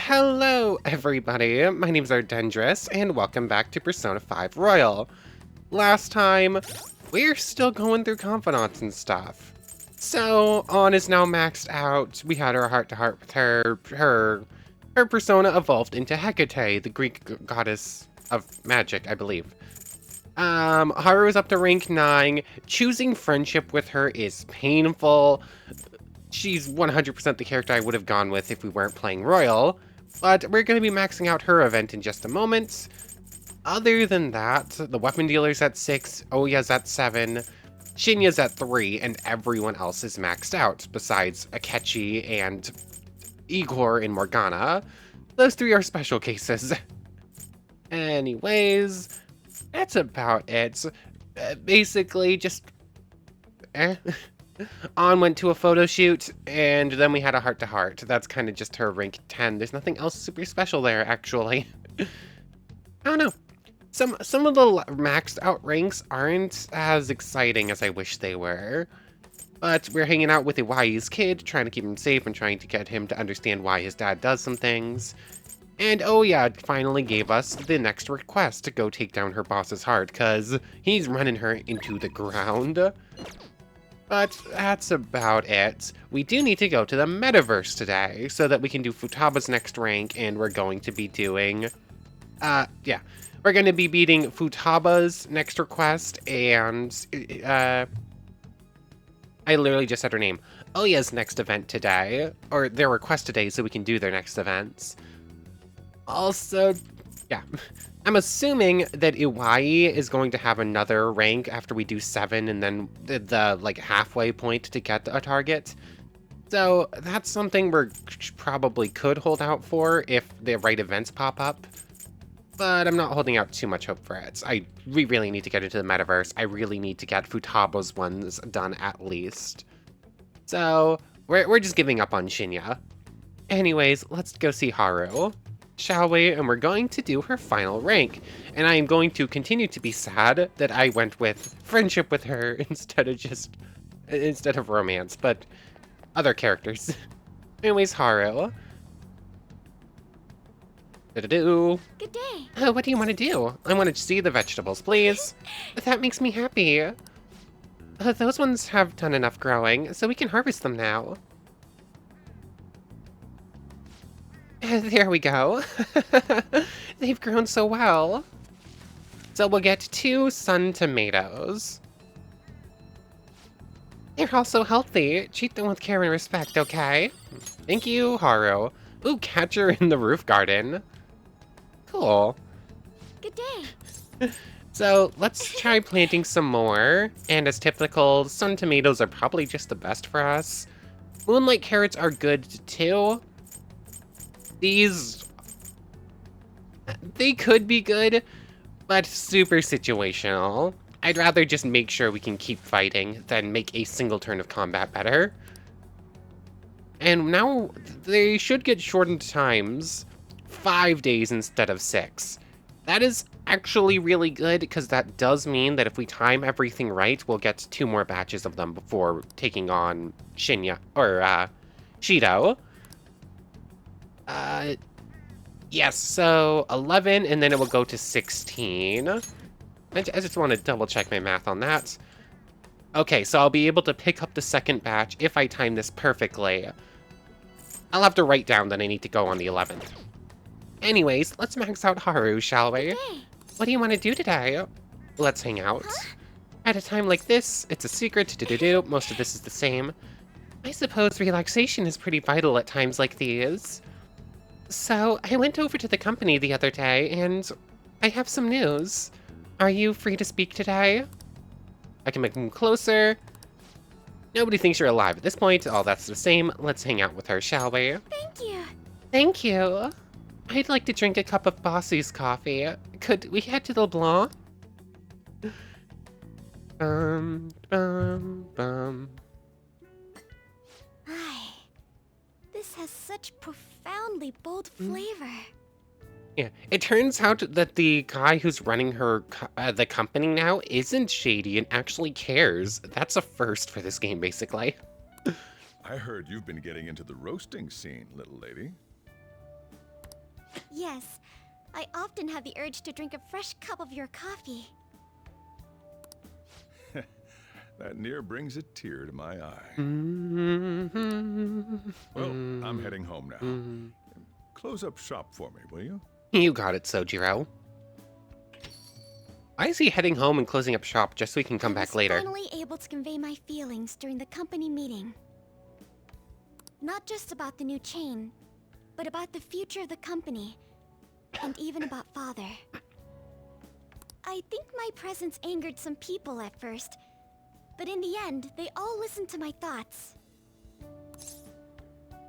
Hello, everybody. My name's Ardendris, and welcome back to Persona 5 Royal. Last time, we're still going through confidants and stuff. So, On is now maxed out. We had our heart-to-heart with her. Her persona evolved into Hecate, the Greek goddess of magic, I believe. Haru is up to rank 9. Choosing friendship with her is painful. She's 100% the character I would have gone with if we weren't playing Royal, but we're going to be maxing out her event in just a moment. Other than that, the weapon dealer's at 6, Oya's at 7, Shinya's at 3, and everyone else is maxed out, besides Akechi and Igor and Morgana. Those 3 are special cases. Anyways, that's about it. Basically, just... On went to a photo shoot, and then we had a heart-to-heart. That's kind of just her rank 10. There's nothing else super special there, actually. I don't know. Some of the maxed out ranks aren't as exciting as I wish they were. But we're hanging out with Iwai's kid, trying to keep him safe and trying to get him to understand why his dad does some things. And Oya finally gave us the next request to go take down her boss's heart, because he's running her into the ground. But that's about it. We do need to go to the metaverse today so that we can do Futaba's next rank, and we're going to be doing... We're going to be beating Futaba's next request, and... I literally just said her name. Oya's next event today, or their request today so we can do their next events. Also, yeah. I'm assuming that Iwai is going to have another rank after we do 7 and then the like halfway point to get a target. So that's something we probably could hold out for if the right events pop up. But I'm not holding out too much hope for it. We really need to get into the metaverse. I really need to get Futaba's ones done at least. So we're just giving up on Shinya. Anyways, let's go see Haru. Shall we? And we're going to do her final rank. And I am going to continue to be sad that I went with friendship with her instead of romance, but other characters. Anyways, Haru. Do-do-do. Good day. What do you want to do? I want to see the vegetables, please. That makes me happy. Those ones have done enough growing, so we can harvest them now. There we go. They've grown so well. So we'll get 2 sun tomatoes. They're also healthy. Treat them with care and respect, okay? Thank you, Haru. Ooh, catcher in the roof garden. Cool. Good day. So let's try planting some more. And as typical, sun tomatoes are probably just the best for us. Moonlight carrots are good too. They could be good, but super situational. I'd rather just make sure we can keep fighting than make a single turn of combat better. And now they should get shortened times, 5 days instead of 6. That is actually really good, because that does mean that if we time everything right, we'll get 2 more batches of them before taking on Shinya, or Shido. Yes, so 11, and then it will go to 16. I just want to double check my math on that. Okay, so I'll be able to pick up the second batch if I time this perfectly. I'll have to write down that I need to go on the 11th. Anyways, let's max out Haru, shall we? Good day. What do you want to do today? Let's hang out. Huh? At a time like this, it's a secret, most of this is the same. I suppose relaxation is pretty vital at times like these. So, I went over to the company the other day, and I have some news. Are you free to speak today? I can make them closer. Nobody thinks you're alive at this point. All that's the same. Let's hang out with her, shall we? Thank you. Thank you. I'd like to drink a cup of Bossy's coffee. Could we head to the Blanc? Bum. Ay, this has such profoundly bold flavor. Yeah, it turns out that the guy who's running the company now isn't shady and actually cares. That's a first for this game, basically. I heard you've been getting into the roasting scene, little lady. Yes, I often have the urge to drink a fresh cup of your coffee. That near brings a tear to my eye. Mm-hmm. Well, I'm heading home now. Close up shop for me, will you? You got it, Sojiro. Why is he heading home and closing up shop just so he can come back later? I was finally able to convey my feelings during the company meeting. Not just about the new chain, but about the future of the company, and even about Father. I think my presence angered some people at first, but in the end, they all listened to my thoughts.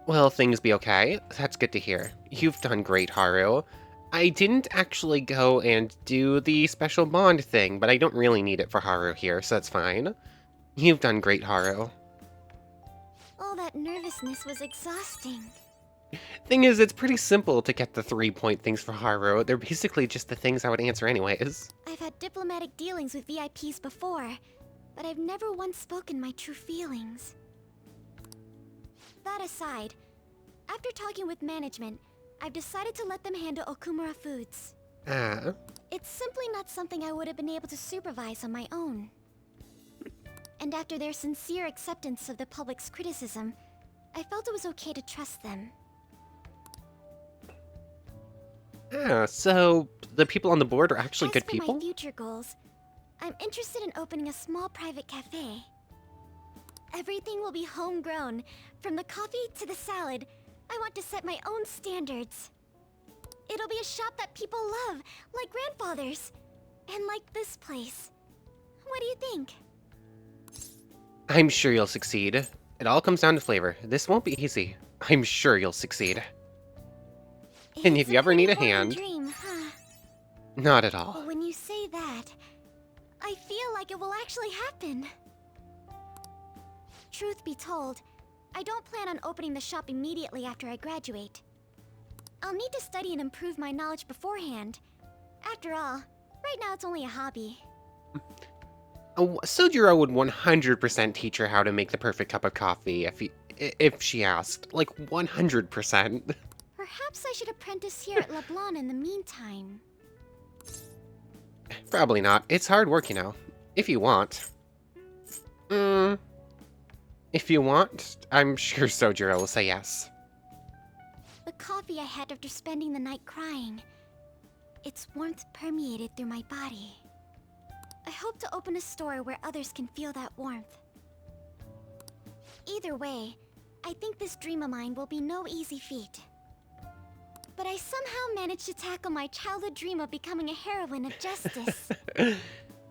Well, things be okay. That's good to hear. You've done great, Haru. I didn't actually go and do the special bond thing, but I don't really need it for Haru here, so that's fine. You've done great, Haru. All that nervousness was exhausting. Thing is, it's pretty simple to get the 3-point things for Haru. They're basically just the things I would answer anyways. I've had diplomatic dealings with VIPs before, but I've never once spoken my true feelings. That aside, after talking with management, I've decided to let them handle Okumura Foods. Ah. It's simply not something I would have been able to supervise on my own. And after their sincere acceptance of the public's criticism, I felt it was okay to trust them. Ah, so the people on the board are actually good As for people? my future goals, I'm interested in opening a small private cafe. Everything will be homegrown, from the coffee to the salad. I want to set my own standards. It'll be a shop that people love, like grandfather's, and like this place. What do you think? I'm sure you'll succeed. It all comes down to flavor. This won't be easy. I'm sure you'll succeed. And if It's you ever need a pretty boring hand- dream, huh? Not at all. Well, when you say that, I feel like it will actually happen. Truth be told, I don't plan on opening the shop immediately after I graduate. I'll need to study and improve my knowledge beforehand. After all, right now it's only a hobby. Sojiro would 100% teach her how to make the perfect cup of coffee if she asked. Like, 100%. Perhaps I should apprentice here at Leblanc in the meantime. Probably not. It's hard work, you know. If you want. If you want, I'm sure Sojiro will say yes. The coffee I had after spending the night crying, its warmth permeated through my body. I hope to open a store where others can feel that warmth. Either way, I think this dream of mine will be no easy feat. But I somehow managed to tackle my childhood dream of becoming a heroine of justice.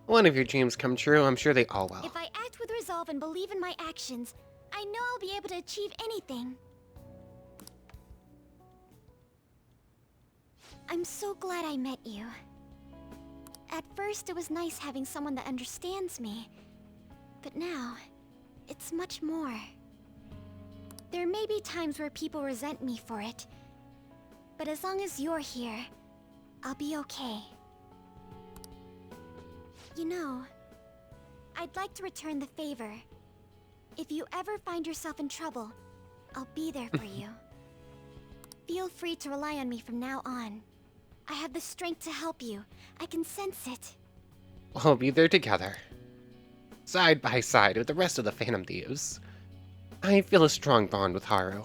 One of your dreams come true, I'm sure they all will. If I act with resolve and believe in my actions, I know I'll be able to achieve anything. I'm so glad I met you. At first, it was nice having someone that understands me. But now, it's much more. There may be times where people resent me for it. But as long as you're here, I'll be okay. You know, I'd like to return the favor. If you ever find yourself in trouble, I'll be there for you. Feel free to rely on me from now on. I have the strength to help you. I can sense it. We'll be there together. Side by side with the rest of the Phantom Thieves. I feel a strong bond with Haru.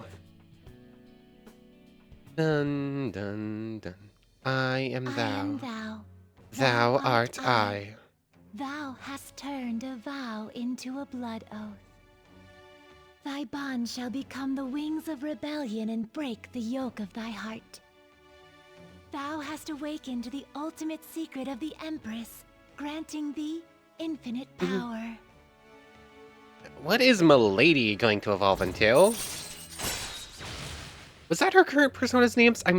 Dun dun dun. I am thou. I am thou. Thou art I. Thou hast turned a vow into a blood oath. Thy bond shall become the wings of rebellion and break the yoke of thy heart. Thou hast awakened the ultimate secret of the Empress, granting thee infinite power. What is Milady going to evolve into? Was that her current persona's names? I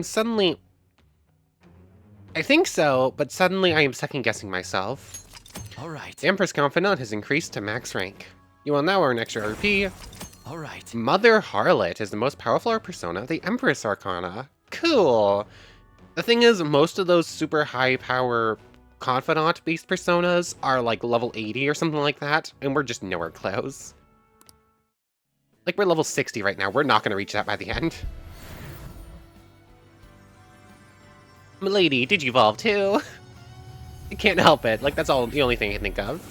think so, but suddenly I am second-guessing myself. Alright, The Empress Confidant has increased to max rank. You will now earn extra RP. alright. Mother Harlot is the most powerful persona of the Empress Arcana. Cool. The thing is, most of those super high power confidant-based personas are like level 80 or something like that, and we're just nowhere close. Like, we're level 60 right now. We're not going to reach that by the end. Milady, did you evolve too? I can't help it. Like, that's all the only thing I can think of.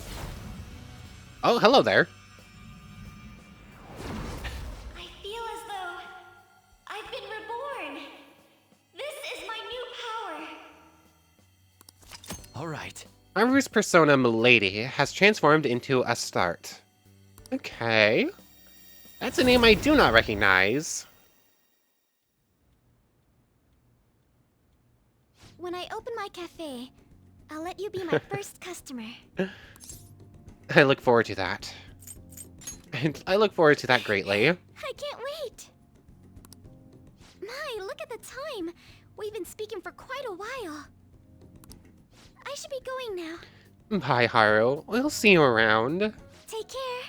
Oh, hello there. I feel as though I've been reborn. This is my new power. All right. Haru's persona, Milady, has transformed into a start. Okay. That's a name I do not recognize. When I open my cafe, I'll let you be my first customer. I look forward to that. And I look forward to that greatly. I can't wait. My, look at the time. We've been speaking for quite a while. I should be going now. Bye, Haru. We'll see you around. Take care.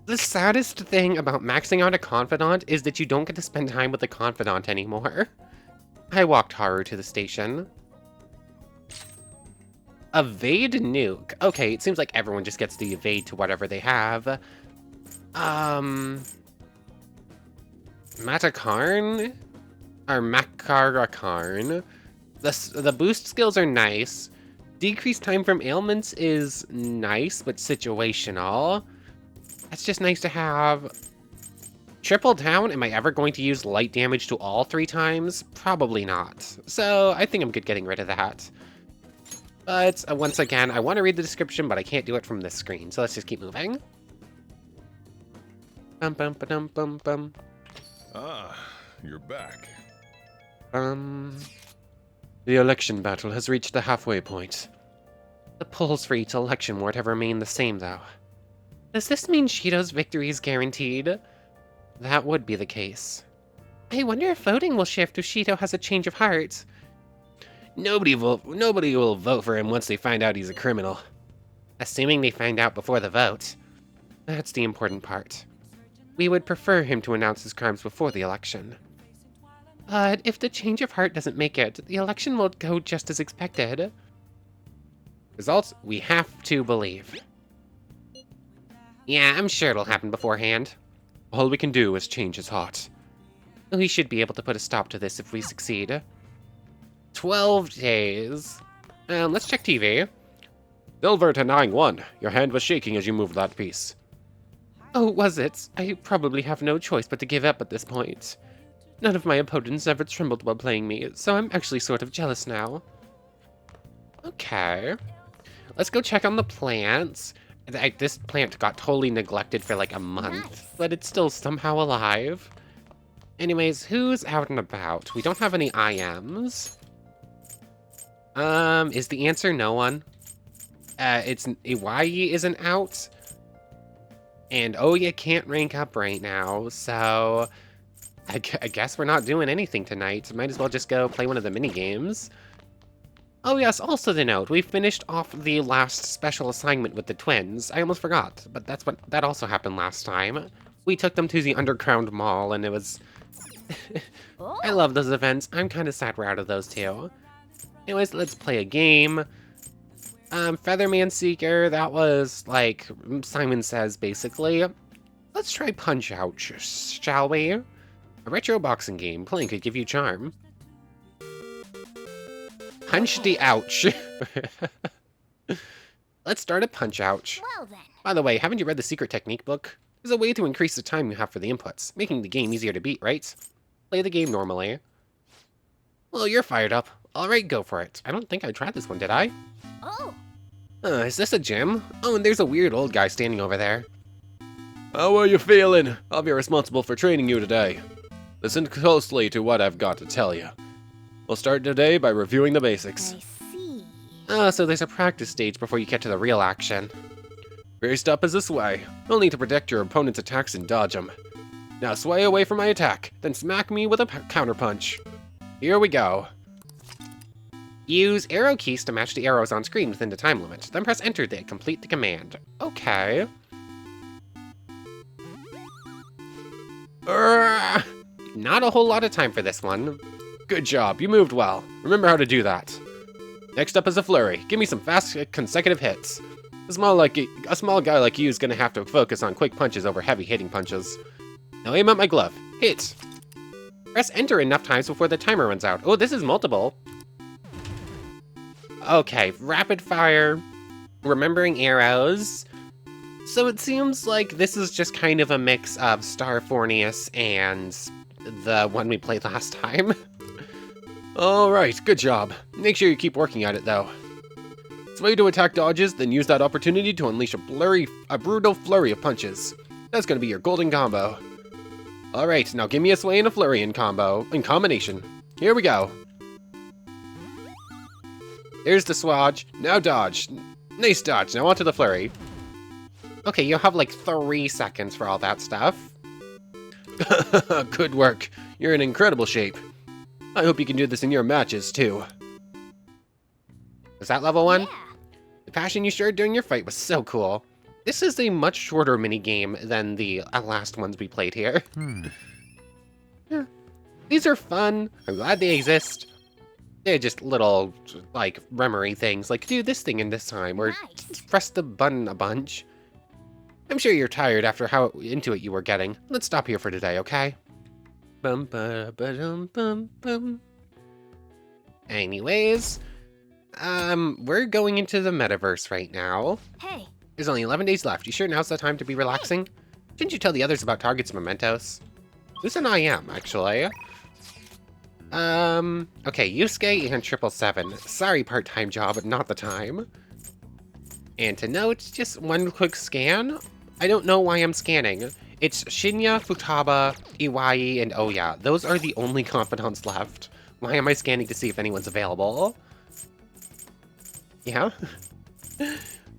The saddest thing about maxing out a confidant is that you don't get to spend time with the confidant anymore. I walked Haru to the station. Evade nuke. Okay, it seems like everyone just gets to evade to whatever they have. Matakarn? Or Makarakarn. The boost skills are nice. Decreased time from ailments is nice, but situational. It's just nice to have. Triple down, am I ever going to use light damage to all 3 times? Probably not. So I think I'm good getting rid of that. But once again, I want to read the description, but I can't do it from this screen. So let's just keep moving. Bum bum ba dum bum bum. Ah, you're back. The election battle has reached the halfway point. The polls for each election ward have remained the same, though. Does this mean Shido's victory is guaranteed? That would be the case. I wonder if voting will shift if Shido has a change of heart. Nobody will vote for him once they find out he's a criminal. Assuming they find out before the vote. That's the important part. We would prefer him to announce his crimes before the election. But if the change of heart doesn't make it, the election will go just as expected. Results, we have to believe. Yeah, I'm sure it'll happen beforehand. All we can do is change his heart. We should be able to put a stop to this if we succeed. 12 days. Let's check TV. Silver to 9-1. Your hand was shaking as you moved that piece. Oh, was it? I probably have no choice but to give up at this point. None of my opponents ever trembled while playing me, so I'm actually sort of jealous now. Okay. Let's go check on the plants. This plant got totally neglected for like a month, Nice. but it's still somehow alive. Anyways, who's out and about? We don't have any IMs. Is the answer no one? It's Iwai isn't out. And Oya can't rank up right now, so I guess we're not doing anything tonight. Might as well just go play one of the mini games. Oh yes, also to note, we finished off the last special assignment with the twins. I almost forgot, but that also happened last time. We took them to the underground mall, and it was... I love those events. I'm kind of sad we're out of those too. Anyways, let's play a game. Featherman Seeker, that was, like, Simon Says, basically. Let's try Punch-Out, shall we? A retro boxing game. Playing could give you charm. Punch the ouch. Let's start a Punch-Ouch. Well then. By the way, haven't you read the secret technique book? There's a way to increase the time you have for the inputs, making the game easier to beat, right? Play the game normally. Well, you're fired up. Alright, go for it. I don't think I tried this one, did I? Oh. Is this a gym? Oh, and there's a weird old guy standing over there. How are you feeling? I'll be responsible for training you today. Listen closely to what I've got to tell you. We'll start today by reviewing the basics. I see. So there's a practice stage before you get to the real action. First up is a sway. You'll need to protect your opponent's attacks and dodge them. Now sway away from my attack, then smack me with a counterpunch. Here we go. Use arrow keys to match the arrows on screen within the time limit, then press enter to complete the command. Okay. Not a whole lot of time for this one. Good job, you moved well. Remember how to do that. Next up is a flurry. Give me some fast, consecutive hits. A small guy like you is gonna have to focus on quick punches over heavy hitting punches. Now aim at my glove. Hit. Press enter enough times before the timer runs out. Oh, this is multiple. Okay, rapid fire, remembering arrows. So it seems like this is just kind of a mix of Star Fornius and the one we played last time. Alright, good job. Make sure you keep working at it though. Sway to attack dodges, then use that opportunity to unleash a brutal flurry of punches. That's gonna be your golden combo. Alright, now give me a sway and a flurry in combination. Here we go. There's the swatch, now dodge. Nice dodge, now onto the flurry. Okay, you'll have like 3 seconds for all that stuff. Good work. You're in incredible shape. I hope you can do this in your matches, too. Was that level 1? Yeah. The passion you showed during your fight was so cool. This is a much shorter minigame than the last ones we played here. Yeah. These are fun. I'm glad they exist. They're just little, like, memory things, like do this thing in this time, or Nice. press the button a bunch. I'm sure you're tired after how into it you were getting. Let's stop here for today, okay? Bum ba ba dum bum bum. Anyways, we're going into the metaverse right now. Hey, There's only 11 days left. You sure now's the time to be relaxing? Shouldn't you tell the others about Target's Mementos? This and I am, actually. Okay, Yusuke and 777. Sorry, part-time job, but not the time. And to note, just one quick scan. I don't know why I'm scanning. It's Shinya, Futaba, Iwai, and Oya. Those are the only confidants left. Why am I scanning to see if anyone's available? Yeah?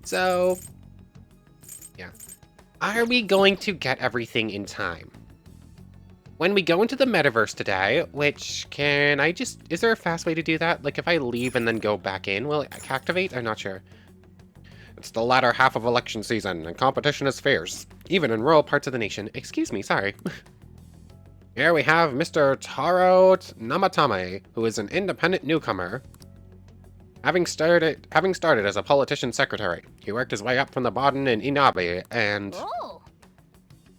So, yeah. Are we going to get everything in time? When we go into the metaverse today, which is there a fast way to do that? Like if I leave and then go back in, will it activate? I'm not sure. It's the latter half of election season, and competition is fierce, even in rural parts of the nation. Excuse me, sorry. Here we have Mr. Taro Namatame, who is an independent newcomer. Having started as a politician secretary, he worked his way up from the bottom in Inabe, and... oh,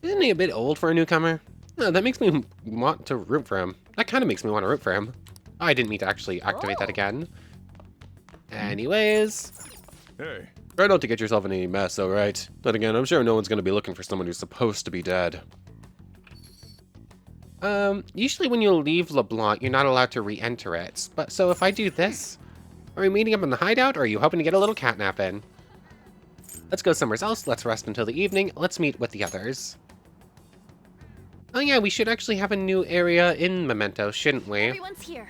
Isn't he a bit old for a newcomer? No, that makes me want to root for him. That kind of makes me want to root for him. Oh, I didn't mean to actually activate that again. Anyways... Hey, Try not to get yourself in any mess, alright? But again, I'm sure no one's gonna be looking for someone who's supposed to be dead. Usually when you leave LeBlanc, you're not allowed to re-enter it. But so if I do this, are we meeting up in the hideout, or are you hoping to get a little catnap in? Let's go somewhere else, let's rest until the evening, let's meet with the others. Oh yeah, we should actually have a new area in Mementos, shouldn't we? everyone's here.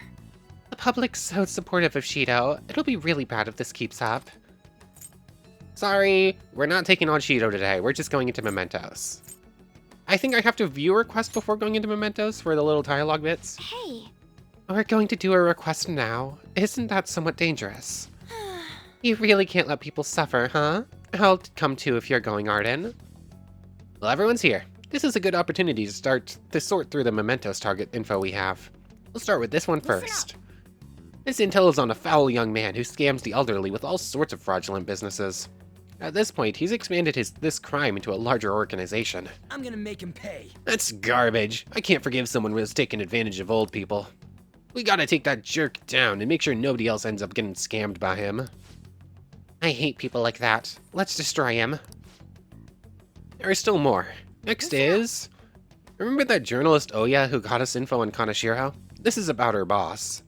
The public's so supportive of Shido, it'll be really bad if this keeps up. Sorry, we're not taking on Shido today, we're just going into Mementos. I think I have to view a request before going into Mementos for the little dialogue bits. Hey, We're going to do a request now. Isn't that somewhat dangerous? You really can't let people suffer, huh? I'll come too if you're going, Arden. Well, everyone's here. This is a good opportunity to sort through the Mementos target info we have. We'll start with this one Listen first. This intel is on a foul young man who scams the elderly with all sorts of fraudulent businesses. At this point, he's expanded this crime into a larger organization. I'm gonna make him pay. That's garbage. I can't forgive someone who has taken advantage of old people. We gotta take that jerk down and make sure nobody else ends up getting scammed by him. I hate people like that. Let's destroy him. There is still more. Next is... Remember that journalist Oya who got us info on Kanashiro? This is about her boss.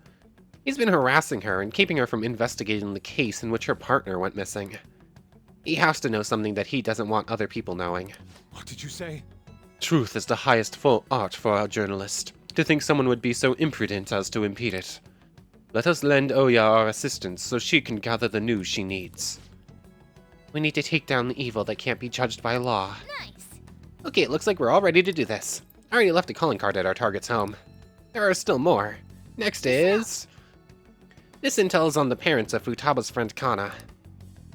He's been harassing her and keeping her from investigating the case in which her partner went missing. He has to know something that he doesn't want other people knowing. what did you say? Truth is the highest art for a journalist. To think someone would be so imprudent as to impede it. Let us lend Oya our assistance so she can gather the news she needs. We need to take down the evil that can't be judged by law. nice. Okay, it looks like we're all ready to do this. I already left a calling card at our target's home. There are still more. Next is... This intel is on the parents of Futaba's friend Kana.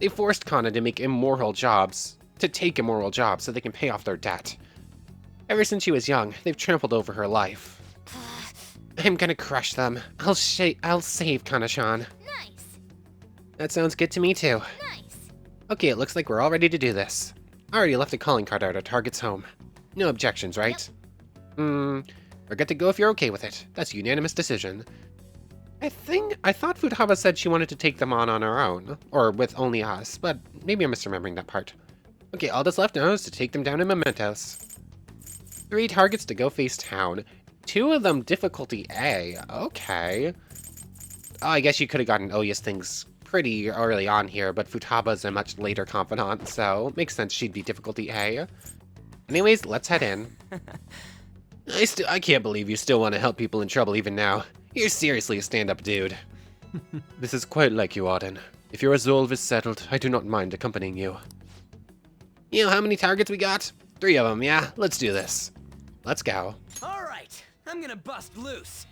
They forced Kana to take immoral jobs so they can pay off their debt. Ever since she was young, they've trampled over her life. I'm gonna crush them. I'll save Kana-chan. Nice, That sounds good to me too. nice. Okay, it looks like we're all ready to do this. I already left a calling card at our target's home. No objections, right? We're good to go if you're okay with it. That's a unanimous decision. I thought Futaba said she wanted to take them on her own, or with only us, but maybe I'm misremembering that part. Okay, all that's left now is to take them down in Mementos. 3 targets to go face town. 2 of them difficulty A. Okay. Oh, I guess you could have gotten Oya's things pretty early on here, but Futaba's a much later confidant, so makes sense she'd be difficulty A. Anyways, let's head in. I can't believe you still want to help people in trouble even now. You're seriously a stand-up dude. This is quite like you, Auden. If your resolve is settled, I do not mind accompanying you. You know how many targets we got? 3 of them, yeah? Let's do this. Let's go. Alright, I'm gonna bust loose.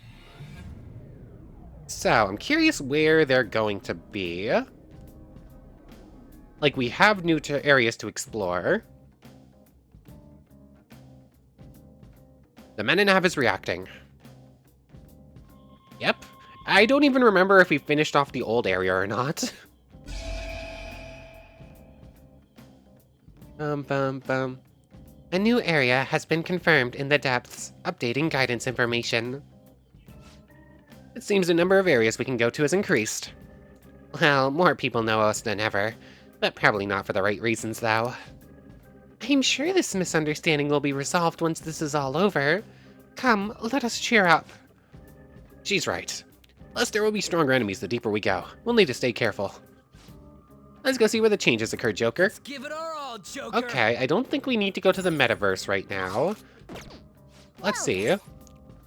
So, I'm curious where they're going to be. Like, we have new areas to explore. The Menenav is reacting. Yep. I don't even remember if we finished off the old area or not. A new area has been confirmed in the depths, updating guidance information. It seems the number of areas we can go to has increased. Well, more people know us than ever, but probably not for the right reasons, though. I'm sure this misunderstanding will be resolved once this is all over. Come, let us cheer up. She's right. Plus, there will be stronger enemies the deeper we go. We'll need to stay careful. Let's go see where the changes occur, Joker. Let's give it our all, Joker. Okay, I don't think we need to go to the metaverse right now. Let's see.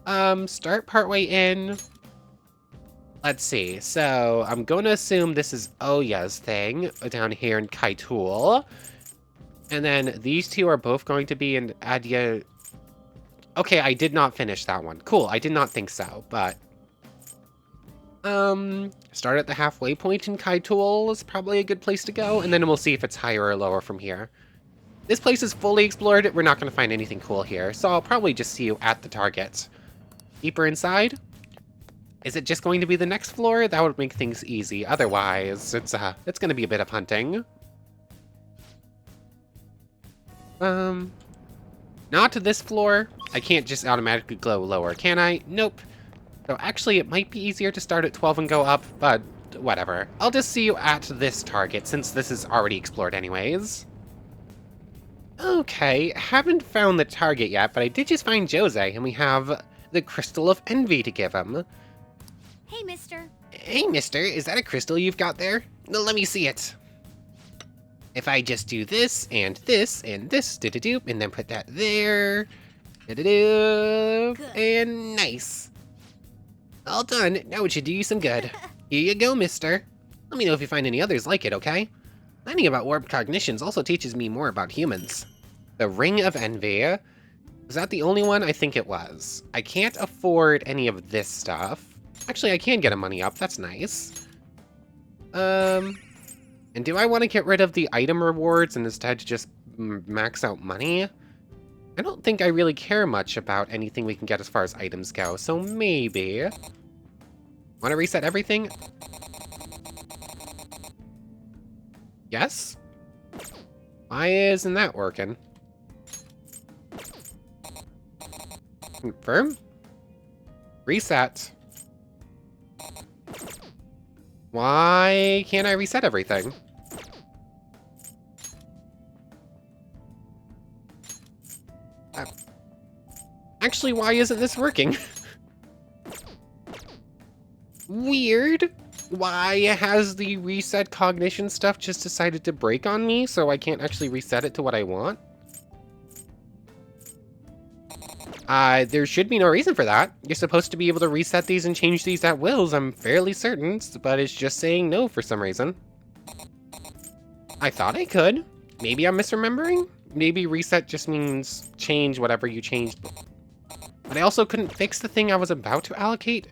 Start partway in. Let's see. So, I'm going to assume this is Oya's thing down here in Kaitul. And then these 2 are both going to be in Adya. Okay, I did not finish that one. Cool, I did not think so, but... Start at the halfway point in Kaitul is probably a good place to go, and then we'll see if it's higher or lower from here. This place is fully explored, we're not going to find anything cool here, so I'll probably just see you at the target. Deeper inside? Is it just going to be the next floor? That would make things easy. Otherwise, it's going to be a bit of hunting. Not to this floor. I can't just automatically go lower, can I? Nope. So actually, it might be easier to start at 12 and go up, but whatever. I'll just see you at this target, since this is already explored anyways. Okay, haven't found the target yet, but I did just find Jose, and we have the Crystal of Envy to give him. Hey, mister. Hey, mister, is that a crystal you've got there? No, let me see it. If I just do this, and this, and this, do-do-do, and then put that there, do-do-do, and nice. All done, now it should do you some good. Here you go, mister. Let me know if you find any others like it, okay? Learning about warped cognitions also teaches me more about humans. The Ring of Envy. Was that the only one? I think it was. I can't afford any of this stuff. Actually, I can get a money up, that's nice. And do I want to get rid of the item rewards and instead just max out money? I don't think I really care much about anything we can get as far as items go, so maybe... Want to reset everything? Yes? Why isn't that working? Confirm? Reset. Why can't I reset everything? Actually, why isn't this working? Weird. Why has the reset cognition stuff just decided to break on me so I can't actually reset it to what I want? There should be no reason for that. You're supposed to be able to reset these and change these at wills, I'm fairly certain, but it's just saying no for some reason. I thought I could. Maybe I'm misremembering? Maybe reset just means change whatever you changed. But I also couldn't fix the thing I was about to allocate.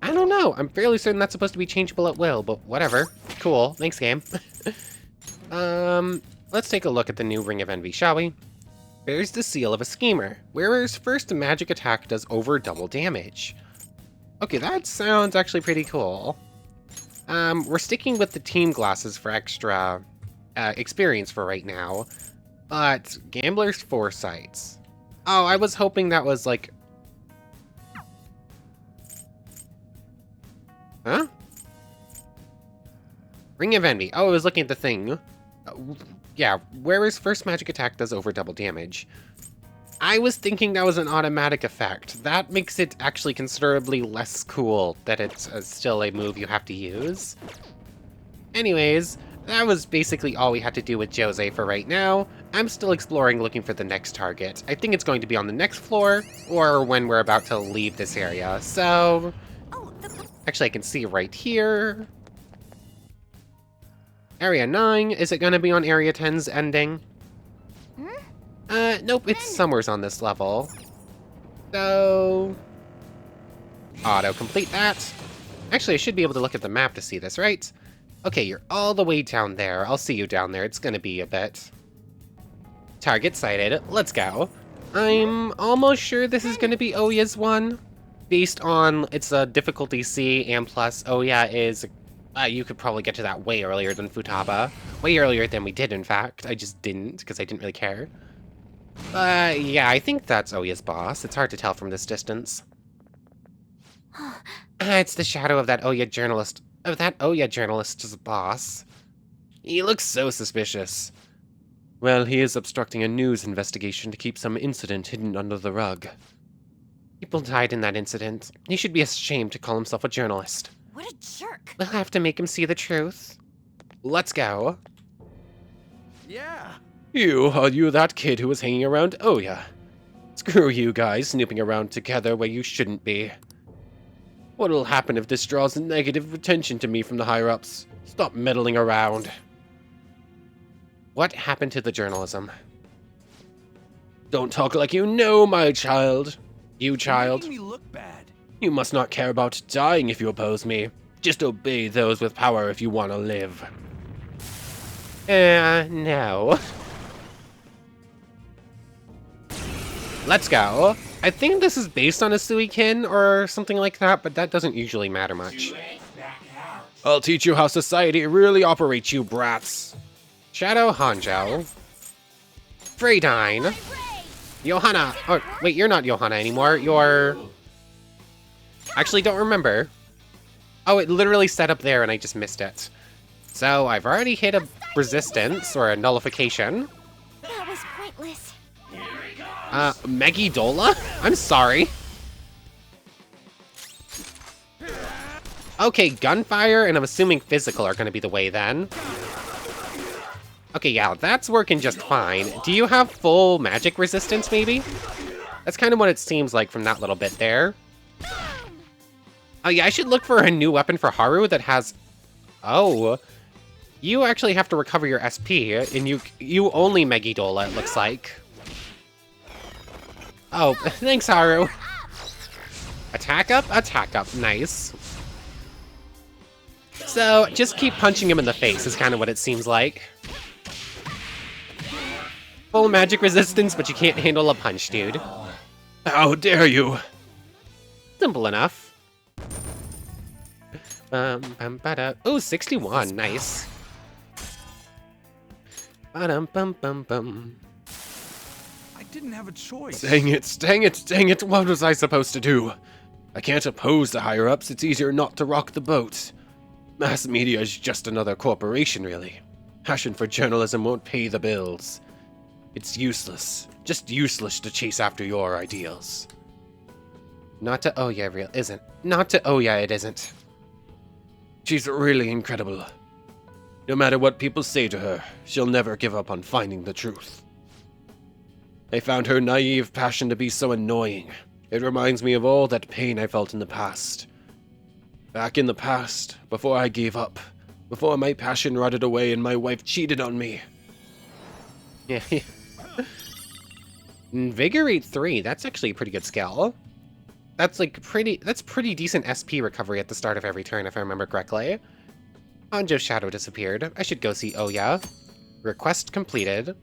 I don't know. I'm fairly certain that's supposed to be changeable at will, but whatever. Cool. Thanks, game. Let's take a look at the new Ring of Envy, shall we? Bears the seal of a schemer. Wearer's first magic attack does over double damage. Okay, that sounds actually pretty cool. We're sticking with the team glasses for extra experience for right now. But Gambler's Foresights. Oh, I was hoping that was like... Huh? Ring of Envy. Oh, I was looking at the thing. Yeah, whereas first magic attack does over double damage. I was thinking that was an automatic effect. That makes it actually considerably less cool that it's still a move you have to use. Anyways, that was basically all we had to do with Jose for right now. I'm still exploring, looking for the next target. I think it's going to be on the next floor, or when we're about to leave this area. So, actually I can see right here. Area 9, is it going to be on Area 10's ending? Nope, it's somewhere's on this level. So, auto-complete that. Actually, I should be able to look at the map to see this, right? Okay, you're all the way down there. I'll see you down there. It's gonna be a bit. Target sighted. Let's go. I'm almost sure this is gonna be Oya's one. Based on its difficulty C, and plus Oya is... you could probably get to that way earlier than Futaba. Way earlier than we did, in fact. I just didn't, because I didn't really care. Yeah, I think that's Oya's boss. It's hard to tell from this distance. It's the shadow of that Oya journalist... of that Oya journalist's boss. He looks so suspicious. Well, he is obstructing a news investigation to keep some incident hidden under the rug. People died in that incident. He should be ashamed to call himself a journalist. What a jerk. We'll have to make him see the truth. Let's go. Yeah. Are you that kid who was hanging around Oya? Screw you guys, snooping around together where you shouldn't be. What'll happen if this draws negative attention to me from the higher-ups? Stop meddling around. What happened to the journalism? Don't talk like you know, my child. You child. You're making me look bad. You must not care about dying if you oppose me. Just obey those with power if you want to live. No. Let's go. I think this is based on a Suikin or something like that, but that doesn't usually matter much. I'll teach you how society really operates, you brats. Shadow Hanjo. Freydine. Johanna. Oh, wait, you're not Johanna anymore. You're... Actually, don't remember. Oh, it literally set up there and I just missed it. So, I've already hit a resistance or a nullification. That was pointless. Megidola? I'm sorry. Okay, gunfire and I'm assuming physical are gonna be the way then. Okay, yeah, that's working just fine. Do you have full magic resistance, maybe? That's kind of what it seems like from that little bit there. Oh yeah, I should look for a new weapon for Haru that has... Oh. You actually have to recover your SP, and you only Megidola, it looks like. Oh, thanks, Haru. Attack up, nice. So, just keep punching him in the face is kind of what it seems like. Full magic resistance, but you can't handle a punch, dude. How dare you? Simple enough. Oh, 61, nice. Ba-dum-bum-bum-bum. I didn't have a choice. Dang it, what was I supposed to do? I can't oppose the higher-ups, it's easier not to rock the boat. Mass media is just another corporation, really. Passion for journalism won't pay the bills. It's useless, just useless to chase after your ideals. Not to Oya, it isn't. She's really incredible. No matter what people say to her, she'll never give up on finding the truth. I found her naive passion to be so annoying. It reminds me of all that pain I felt in the past. Back in the past, before I gave up, before my passion rotted away and my wife cheated on me. Yeah. Invigorate 3, that's actually a pretty good skill. That's pretty decent SP recovery at the start of every turn, if I remember correctly. Hanjo's shadow disappeared. I should go see Oya. Request completed.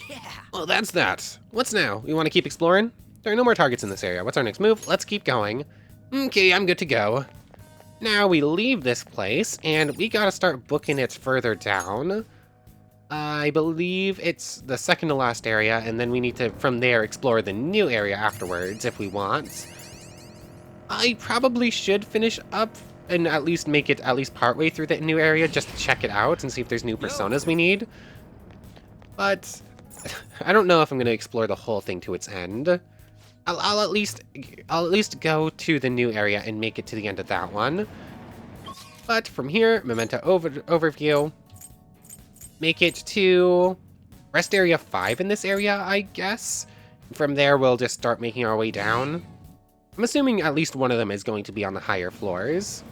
Yeah. Well, that's that. What's now? We want to keep exploring? There are no more targets in this area. What's our next move? Let's keep going. Okay, I'm good to go. Now we leave this place, and we gotta start booking it further down. I believe it's the second to last area, and then we need to, from there, explore the new area afterwards if we want. I probably should finish up and at least make it at least partway through the new area just to check it out and see if there's new personas we need. But I don't know if I'm going to explore the whole thing to its end. I'll at least go to the new area and make it to the end of that one. But from here, Memento overview. Make it to rest area 5 in this area, I guess. From there, we'll just start making our way down. I'm assuming at least one of them is going to be on the higher floors.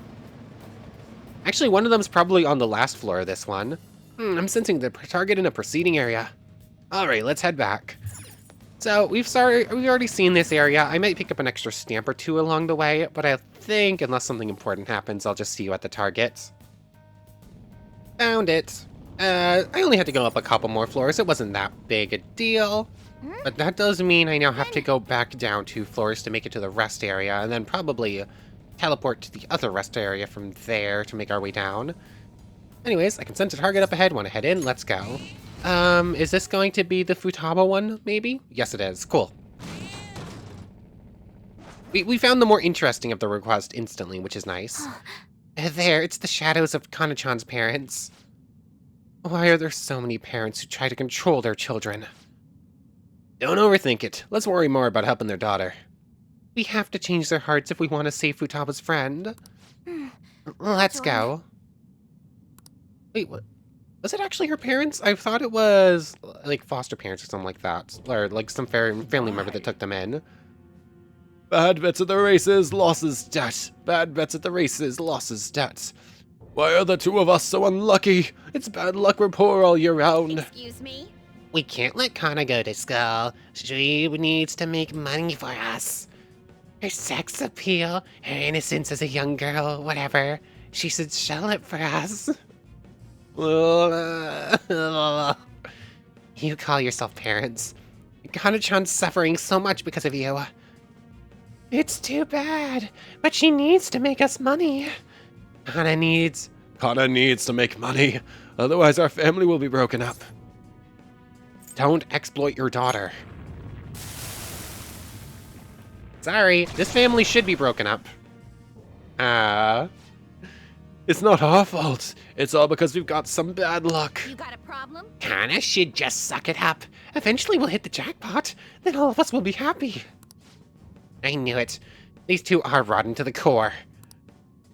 Actually, one of them's probably on the last floor of this one. I'm sensing the target in a preceding area. Alright, let's head back. So, we've already seen this area. I might pick up an extra stamp or two along the way, but I think, unless something important happens, I'll just see you at the target. Found it. I only had to go up a couple more floors. It wasn't that big a deal. But that does mean I now have to go back down 2 floors to make it to the rest area, and then probably teleport to the other rest area from there to make our way down. Anyways, I can sense a target up ahead. Want to head in? Let's go. Is this going to be the Futaba one, maybe? Yes, it is. Cool. We found the more interesting of the request instantly, which is nice. There, it's the shadows of Kana-chan's parents. Why are there so many parents who try to control their children? Don't overthink it. Let's worry more about helping their daughter. We have to change their hearts if we want to save Futaba's friend. Let's go. Wait, what? Was it actually her parents? I thought it was, like, foster parents or something like that. Or, like, some family member that took them in. Bad bets at the races, losses, debt. Bad bets at the races, losses, debt. Why are the 2 of us so unlucky? It's bad luck we're poor all year round. Excuse me? We can't let Kana go to school. She needs to make money for us. Her sex appeal, her innocence as a young girl, whatever. She should sell it for us. You call yourself parents. Kana-chan's suffering so much because of you. It's too bad, but she needs to make us money. Kana needs to make money, otherwise our family will be broken up. Don't exploit your daughter. Sorry, this family should be broken up. It's not our fault. It's all because we've got some bad luck. You got a problem? Kana should just suck it up. Eventually we'll hit the jackpot. Then all of us will be happy. I knew it. These 2 are rotten to the core.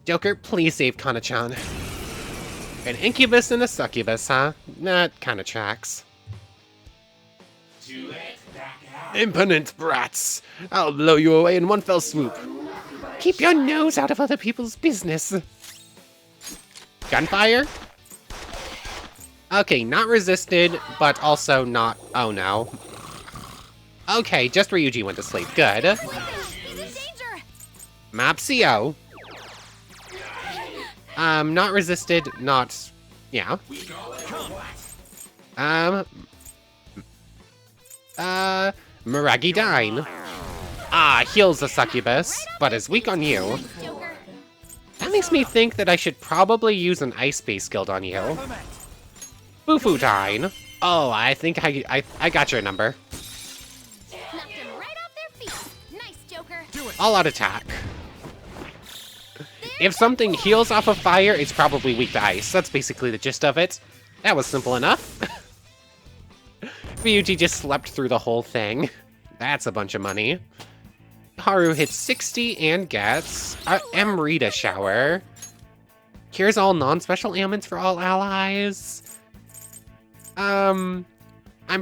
Joker, please save Kana-chan. An incubus and a succubus, huh? That kinda tracks. Impotent brats! I'll blow you away in one fell swoop. Keep your nose out of other people's business. Gunfire? Okay, not resisted, but also not... Oh no. Okay, just Ryuji went to sleep. Good. He's in danger! Mapsio. Not resisted, not... Yeah. Miragi Dine. Heals the succubus, but is weak on you. Joker. That makes me think that I should probably use an ice-based guild on you. Fufu Dine. Oh, I think I got your number. Knocked him right off their feet. Nice, Joker. All-out attack. If something heals off of fire, it's probably weak to ice. That's basically the gist of it. That was simple enough. Ryuji just slept through the whole thing. That's a bunch of money. Haru hits 60 and gets a Amrita Shower. Cures all non-special ailments for all allies. I'm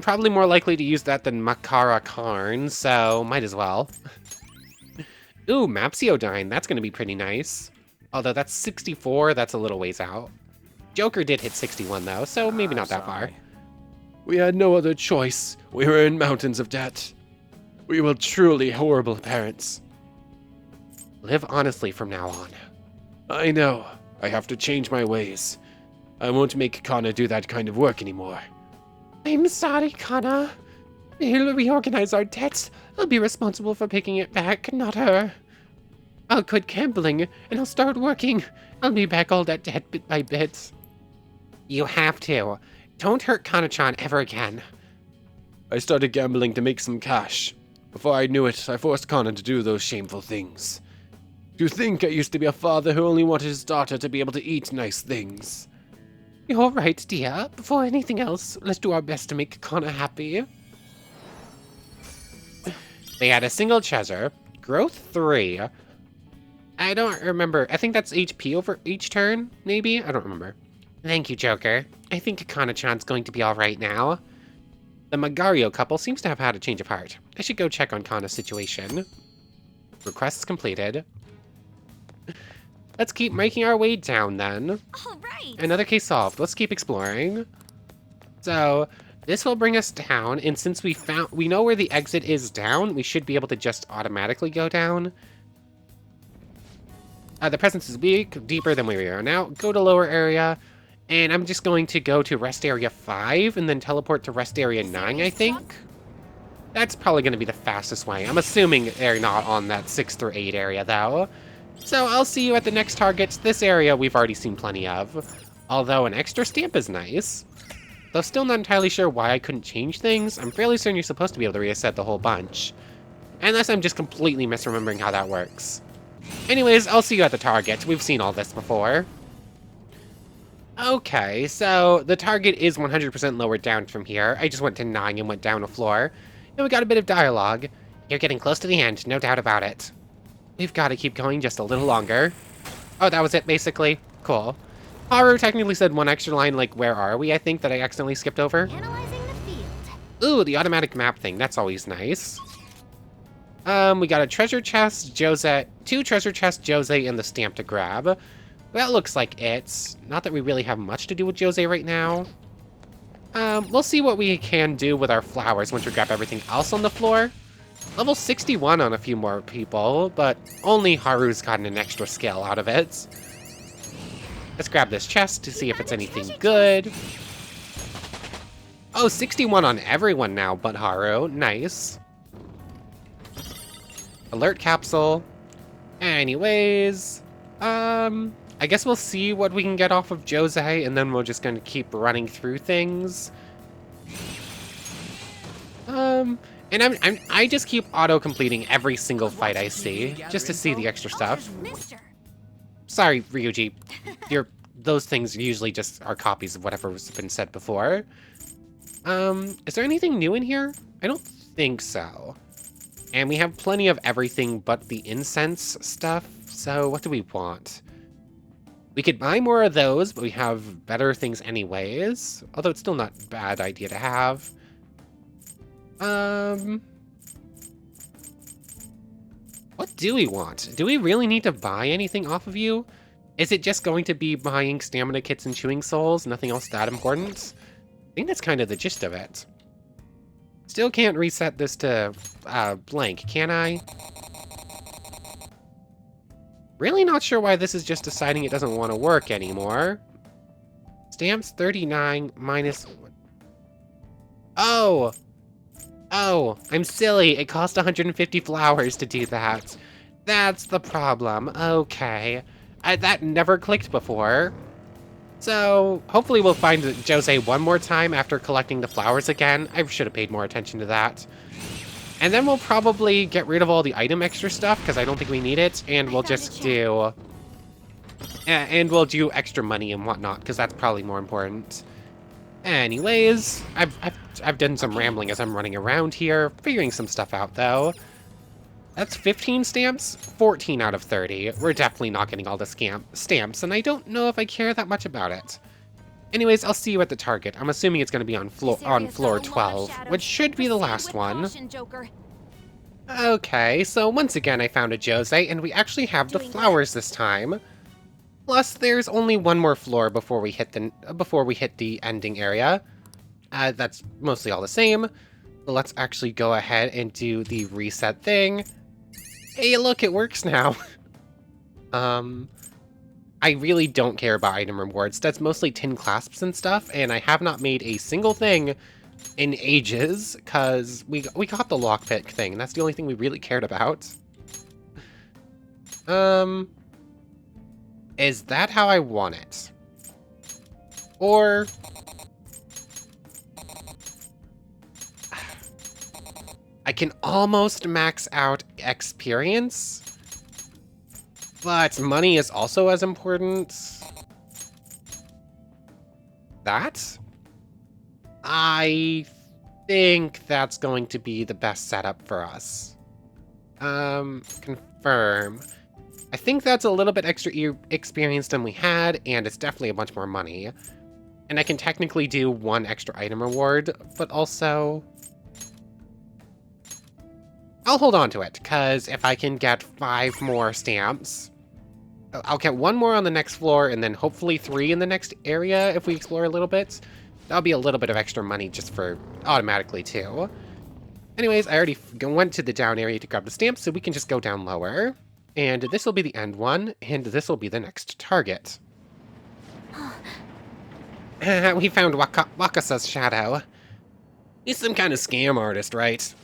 probably more likely to use that than Makara Karn, so might as well. Ooh, Mapsio-dine, that's gonna be pretty nice. Although that's 64, that's a little ways out. Joker did hit 61 though, so maybe not that far. We had no other choice. We were in mountains of debt. We were truly horrible parents. Live honestly from now on. I know. I have to change my ways. I won't make Kana do that kind of work anymore. I'm sorry, Kana. He'll reorganize our debts. I'll be responsible for picking it back, not her. I'll quit gambling, and I'll start working. I'll be back all that debt bit by bit. You have to. Don't hurt Kana-chan ever again. I started gambling to make some cash. Before I knew it, I forced Kana to do those shameful things. To think I used to be a father who only wanted his daughter to be able to eat nice things. You're right, dear. Before anything else, let's do our best to make Kana happy. They had a single treasure. Growth 3. I don't remember. I think that's HP over each turn, maybe? I don't remember. Thank you, Joker. I think Kana-chan's going to be alright now. The Magario couple seems to have had a change of heart. I should go check on Kana's situation. Requests completed. Let's keep making our way down then. All right. Another case solved. Let's keep exploring. So, this will bring us down, and since we know where the exit is down, we should be able to just automatically go down. The presence is weak, deeper than where we are now. Go to lower area, and I'm just going to go to rest area 5, and then teleport to rest area 9, I think. That's probably going to be the fastest way. I'm assuming they're not on that 6 through 8 area, though. So I'll see you at the next target. This area we've already seen plenty of. Although an extra stamp is nice. Though still not entirely sure why I couldn't change things. I'm fairly certain you're supposed to be able to reset the whole bunch. Unless I'm just completely misremembering how that works. Anyways, I'll see you at the target. We've seen all this before. Okay, so the target is 100% lower down from here. I just went to 9 and went down a floor. And we got a bit of dialogue. You're getting close to the end, no doubt about it. We've got to keep going just a little longer. Oh, that was it, basically. Cool. Haru technically said one extra line, like, where are we, I think, that I accidentally skipped over. Analyzing the field. Ooh, the automatic map thing. That's always nice. We got a treasure chest, Jose, 2 treasure chests, Jose, and the stamp to grab. That looks like it. Not that we really have much to do with Jose right now. We'll see what we can do with our flowers once we grab everything else on the floor. Level 61 on a few more people, but only Haru's gotten an extra skill out of it. Let's grab this chest to see if it's anything good. Oh, 61 on everyone now but Haru. Nice. Alert capsule. Anyways, I guess we'll see what we can get off of Jose, and then we're just going to keep running through things. And I just keep auto-completing every single fight I see, just to see the extra stuff. Mister. Sorry, Ryuji. Those things usually just are copies of whatever's been said before. Is there anything new in here? I don't think so. And we have plenty of everything but the incense stuff, so what do we want? We could buy more of those, but we have better things anyways. Although it's still not a bad idea to have. What do we want? Do we really need to buy anything off of you? Is it just going to be buying stamina kits and chewing souls? Nothing else that important? I think that's kind of the gist of it. Still can't reset this to blank, can I? Really not sure why this is just deciding it doesn't want to work anymore. Stamps 39 minus... Oh! Oh, I'm silly. It cost 150 flowers to do that. That's the problem. Okay. That never clicked before. So, hopefully we'll find Jose one more time after collecting the flowers again. I should have paid more attention to that. And then we'll probably get rid of all the item extra stuff, because I don't think we need it, and we'll just do... and we'll do extra money and whatnot, because that's probably more important. Anyways, I've done some rambling as I'm running around here, figuring some stuff out, though. That's 15 stamps, 14 out of 30. We're definitely not getting all the stamps, and I don't know if I care that much about it. Anyways, I'll see you at the target. I'm assuming it's going to be on floor 12, which should be the last one. Okay, so once again I found a Jose, and we actually have the flowers this time. Plus, there's only one more floor before we hit the ending area. That's mostly all the same. But let's actually go ahead and do the reset thing. Hey, look, it works now. I really don't care about item rewards. That's mostly tin clasps and stuff, and I have not made a single thing in ages, because we got the lockpick thing, and that's the only thing we really cared about. Is that how I want it? Or I can almost max out experience, but money is also as important. That? I think that's going to be the best setup for us. Confirm. I think that's a little bit extra experience than we had, and it's definitely a bunch more money. And I can technically do 1 extra item reward, but also... I'll hold on to it, because if I can get 5 more stamps, I'll get 1 more on the next floor, and then hopefully 3 in the next area if we explore a little bit. That'll be a little bit of extra money just for automatically, too. Anyways, I already went to the down area to grab the stamps, so we can just go down lower. And this will be the end one, and this will be the next target. We found Wakasa's shadow. He's some kind of scam artist, right?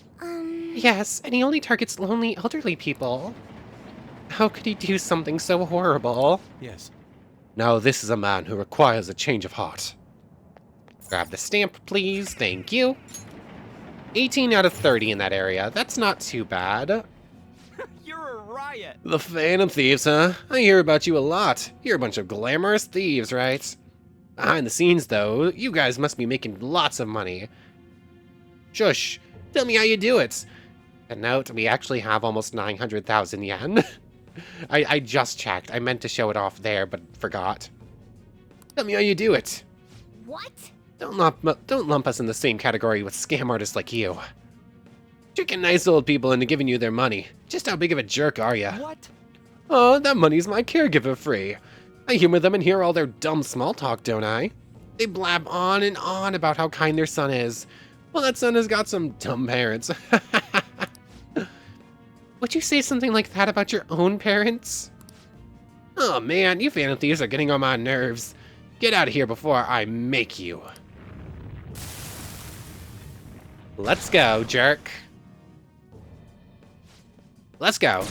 Yes, and he only targets lonely elderly people. How could he do something so horrible? Yes. Now this is a man who requires a change of heart. Grab the stamp, please. Thank you. 18 out of 30 in that area. That's not too bad. You're a riot. The Phantom Thieves, huh? I hear about you a lot. You're a bunch of glamorous thieves, right? Behind the scenes, though, you guys must be making lots of money. Shush. Tell me how you do it. And note, we actually have almost 900,000 yen. I just checked. I meant to show it off there, but forgot. Tell me how you do it. What? Don't lump us in the same category with scam artists like you. Tricking nice old people into giving you their money. Just how big of a jerk are ya? What? Oh, that money's my caregiver free. I humor them and hear all their dumb small talk, don't I? They blab on and on about how kind their son is. Well, that son has got some dumb parents. Would you say something like that about your own parents? Oh man, you Phantom Thieves are getting on my nerves. Get out of here before I make you. Let's go, jerk. Let's go.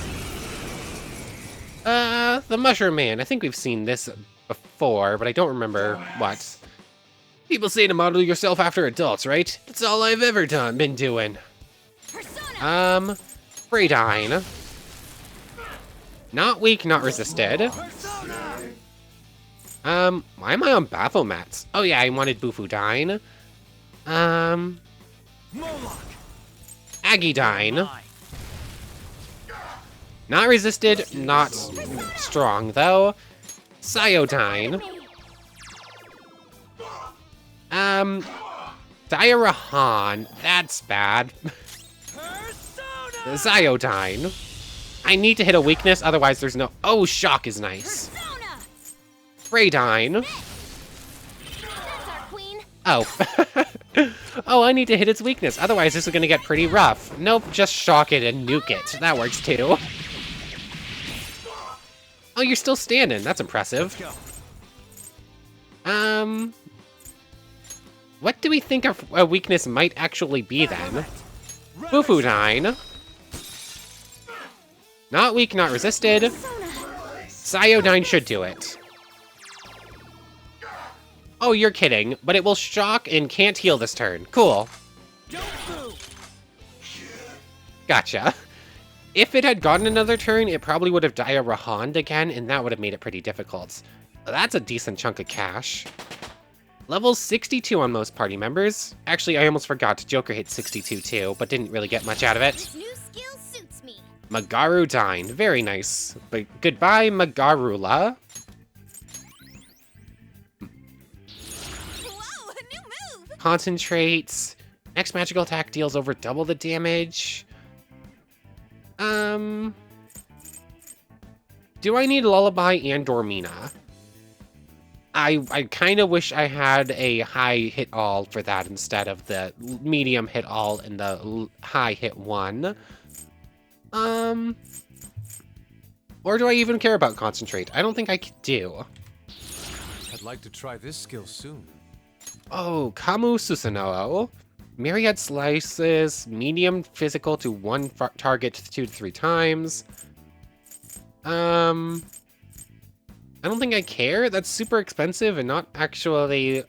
The Mushroom Man. I think we've seen this before, but I don't remember what. People say to model yourself after adults, right? That's all I've ever been doing. Persona. Braydine. Not weak, not resisted. Why am I on Baphomats? Oh yeah, I wanted Bufudine. Moloch. Agidine. Not resisted, not strong though. Cyodine. Diarahan. That's bad. Zyodine. I need to hit a weakness, otherwise there's no... Oh, Shock is nice. Braydine. That's our queen. Oh. Oh, I need to hit its weakness, otherwise this is gonna get pretty rough. Nope, just shock it and nuke it. That works too. Oh, you're still standing. That's impressive. What do we think a weakness might actually be then? Bufudine. Not weak, not resisted. Cyodine should do it. Oh, you're kidding, but it will shock and can't heal this turn. Cool. Gotcha. If it had gotten another turn, it probably would have Diarahoned again, and that would have made it pretty difficult. That's a decent chunk of cash. Level 62 on most party members. Actually, I almost forgot, Joker hit 62 too, but didn't really get much out of it. This new skill suits me. Magaru Dine, very nice. But goodbye, Magarula. Whoa, a new move. Concentrates. Next magical attack deals over double the damage. Do I need Lullaby and Dormina? I kind of wish I had a high hit all for that instead of the medium hit all and the high hit one. Or do I even care about concentrate? I don't think I do. I'd like to try this skill soon. Oh, Kamu Susanoo. Myriad slices, medium physical to one target 2 to 3 times. I don't think I care. That's super expensive and not actually...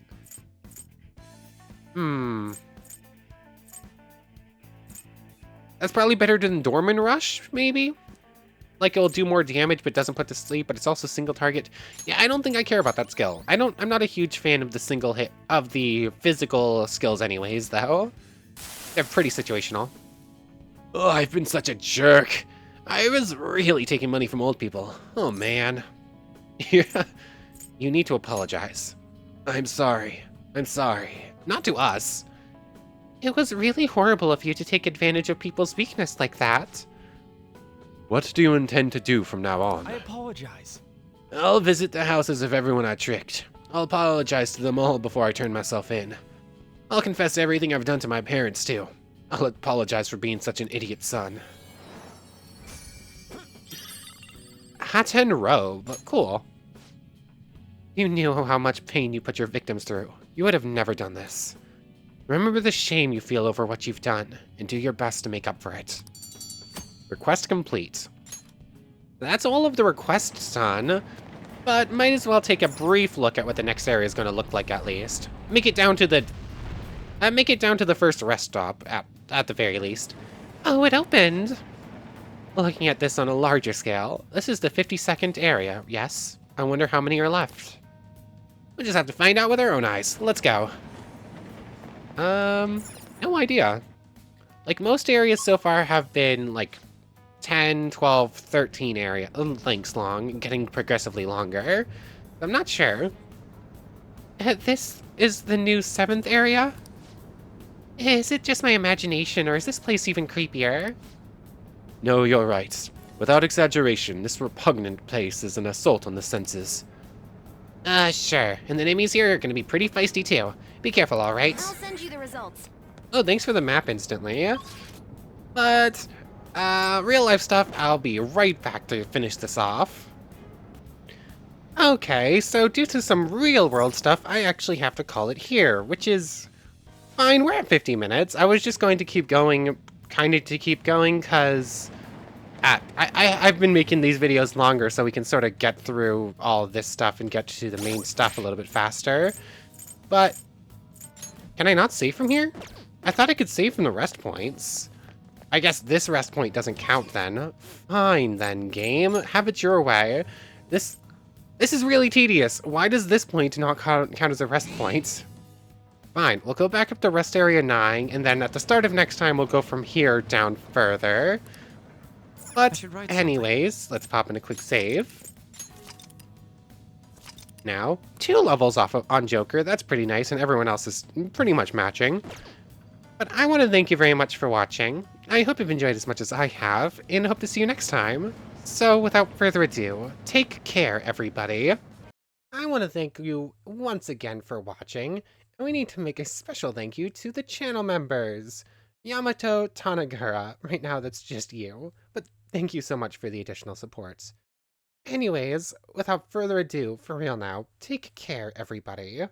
That's probably better than Dorman Rush, maybe? Like it'll do more damage but doesn't put to sleep, but it's also single target. Yeah, I don't think I care about that skill. I'm not a huge fan of the single hit of the physical skills anyways, though. They're pretty situational. Oh, I've been such a jerk. I was really taking money from old people. Oh man. Yeah. You need to apologize. I'm sorry. I'm sorry. Not to us. It was really horrible of you to take advantage of people's weakness like that. What do you intend to do from now on? I apologize. I'll visit the houses of everyone I tricked. I'll apologize to them all before I turn myself in. I'll confess everything I've done to my parents, too. I'll apologize for being such an idiot son. Haten robe. Cool. You knew how much pain you put your victims through. You would have never done this. Remember the shame you feel over what you've done, and do your best to make up for it. Request complete. That's all of the requests done, but might as well take a brief look at what the next area is going to look like at least. Make it down to the first rest stop at the very least. Oh, it opened. Looking at this on a larger scale, this is the 52nd area. Yes. I wonder how many are left. We'll just have to find out with our own eyes. Let's go. No idea. Like most areas so far have been like 10, 12, 13 lengths long, getting progressively longer. I'm not sure. This is the new 7th area? Is it just my imagination, or is this place even creepier? No, you're right. Without exaggeration, this repugnant place is an assault on the senses. Sure. And the enemies here are gonna be pretty feisty too. Be careful, alright? I'll send you the results. Oh, thanks for the map instantly. But, real life stuff, I'll be right back to finish this off. Okay, so due to some real world stuff, I actually have to call it here, which is fine. We're at 50 minutes. I was just going to keep going, because I've been making these videos longer so we can sort of get through all this stuff and get to the main stuff a little bit faster. But, can I not save from here? I thought I could save from the rest points. I guess this rest point doesn't count then. Fine then, game. Have it your way. This is really tedious. Why does this point not count as a rest point? Fine, we'll go back up to rest area 9, and then at the start of next time we'll go from here down further. But anyways, let's pop in a quick save. Now, 2 levels off on Joker. That's pretty nice, and everyone else is pretty much matching. But I want to thank you very much for watching. I hope you've enjoyed as much as I have, and hope to see you next time. So, without further ado, take care, everybody. I want to thank you once again for watching, and we need to make a special thank you to the channel members. Yamato Tanagura, right now that's just you, but thank you so much for the additional support. Anyways, without further ado, for real now, take care, everybody.